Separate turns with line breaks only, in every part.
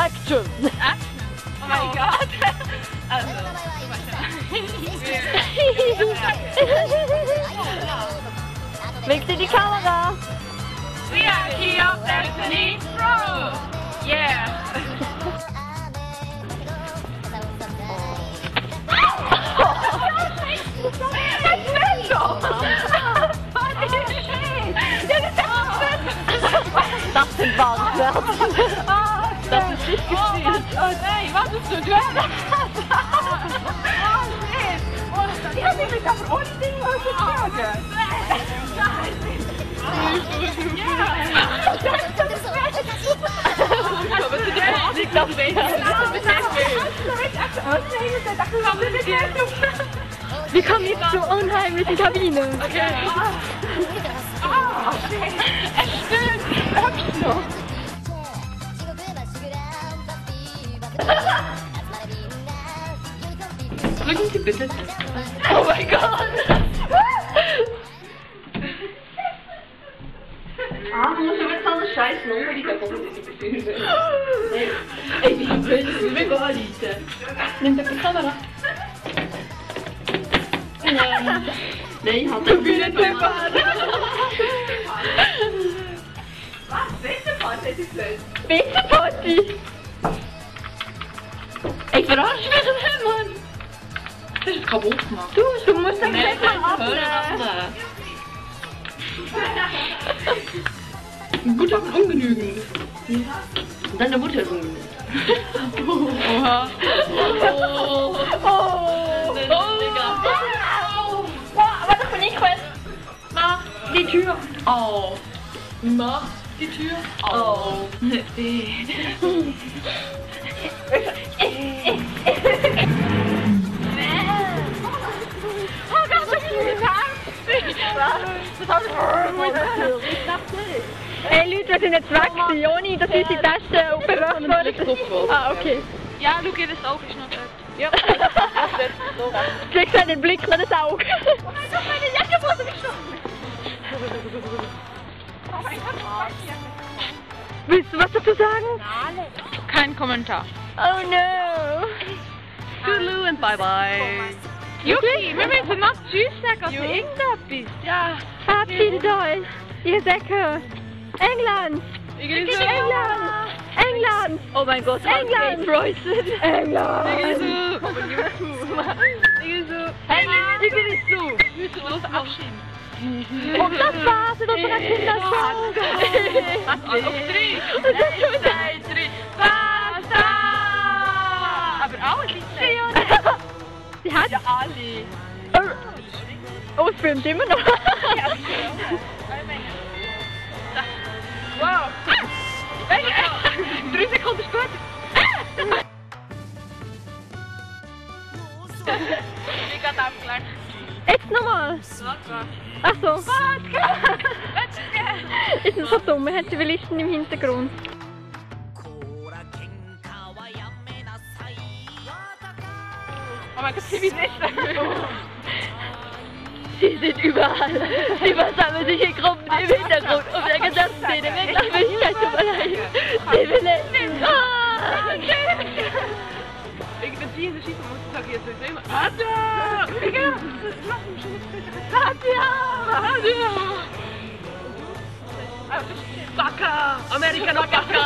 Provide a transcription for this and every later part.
Action!
Oh mein Gott! Also,
Wink in die Kamera!
we are Key of Destiny Pro! Yeah!
Das sind Wahnschmerzen! Das ist nicht gespielt!
Oh nein, was ist du? Du hast das! Oh shit! Ich hab mich aber ohne Ding ausgeschlagen!
Wir kommen jetzt zur unheimlichen Kabine.
Okay. Es stimmt! Hab noch! Drücken Sie bitte.
Oh mein Gott!
Du musst aber jetzt noch eine scheiß Nummer in der Position. Ey, wie willst du mir anrufen?
Nimm doch die Kamera.
Nein, halt den Bühnenpepper. Was? Welche Party hätte ich gesagt?
Bitte, Party!
Ey, verarsch mich nicht, Mann! Das ist es kaputt gemacht.
Du musst den
Nein,
Pepper
hören
abnehmen.
lassen. Butter ist ungenügend. Deine Mutter ist ungenügend. Oha. Oh.
Oh! Warte, bin ich kurz.
Mach
Die Tür.
auf. Mach die Tür auf.
Hey Leute, wir sind jetzt weg, ohne dass unsere Taschen aufbewacht wurden. Ah, okay.
Ja, schau, das Auge ist noch dort. Ja.
Du kriegst einen Blick nach das Auge.
Oh mein Gott, meine Jacke wurde geschossen. Oh mein Gott,
Willst du was dazu sagen?
kein Kommentar.
Oh no.
Toodaloo und bye bye. Jucki, wir müssen noch Tschüss sagen, also irgendetwas. Ja.
Verabschiedet euch. Ihr Säcke. England. England. England.
Oh mein Gott,
England.
Preußen.
England.
Hey, ich bin nicht so. Wir müssen uns verabschieden.
Und das war's mit unserer Kindershow.
Was? Auf 3. 1, 2, 3. Basta! Aber alle bitte.
Sie hat...
Ja, alle.
Oh, es filmt immer noch.
Wow. 3 Sekunden später. Ich gerade abgelenkt.
Jetzt nochmal. Ach so. Ist es so dumm? Man hat Zivilisten im Hintergrund.
Oh mein Gott, sie wird nicht.
Sie sind überall. Sie versammeln sich in Gruppen im Hintergrund, um der Gesamtszene weg nach Möglichkeit zu verleihen. Zivilisten.
Wegen der Jeans schießen muss ich sagen, jetzt ist immer. Nadja! Nadja! Baka! Americano Baka!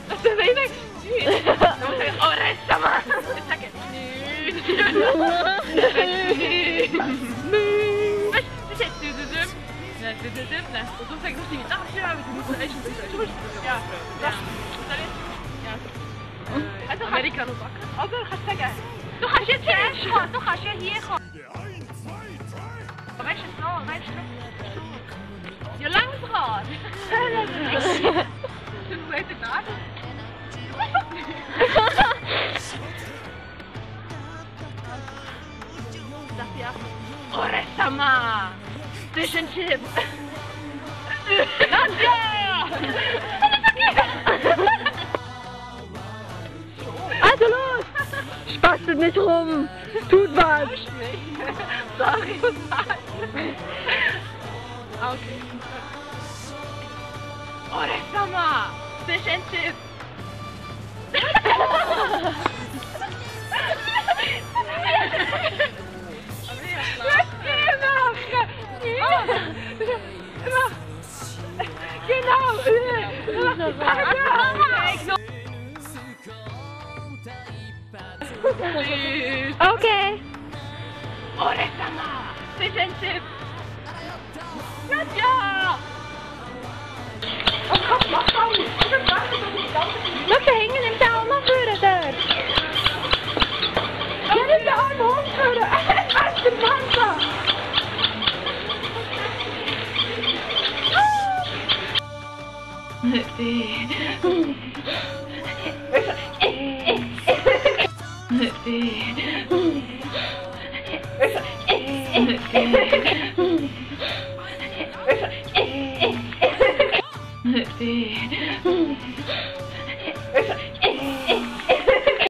Das ist der Webex! Oh, Restama! Ich sage was ist jetzt düdüdüm? Nein, düdüdüm, nein. Und du sagst nicht, ach ja, wir müssen echt ein bisschen. Ja, ja. Also Americano Baka. Also kannst du sagen. Du kannst jetzt erst kommen, du kannst ja hier kommen. Weißt du es noch? Weißt du? Ja, langsam! Du bist weiter da. Oh, Restama! Fish and Chips! Nadja!
Also los! Spastet nicht rum! Tut was!
Sorry, okay. Ore-sama! Fish and chips! Genau!
Okay.
Ore-sama! Fish and chips! Katja! Oh, komm, mach auf!
Look, they're hanging them down on the there.
Get it down, hochführen! Was ist Wasser?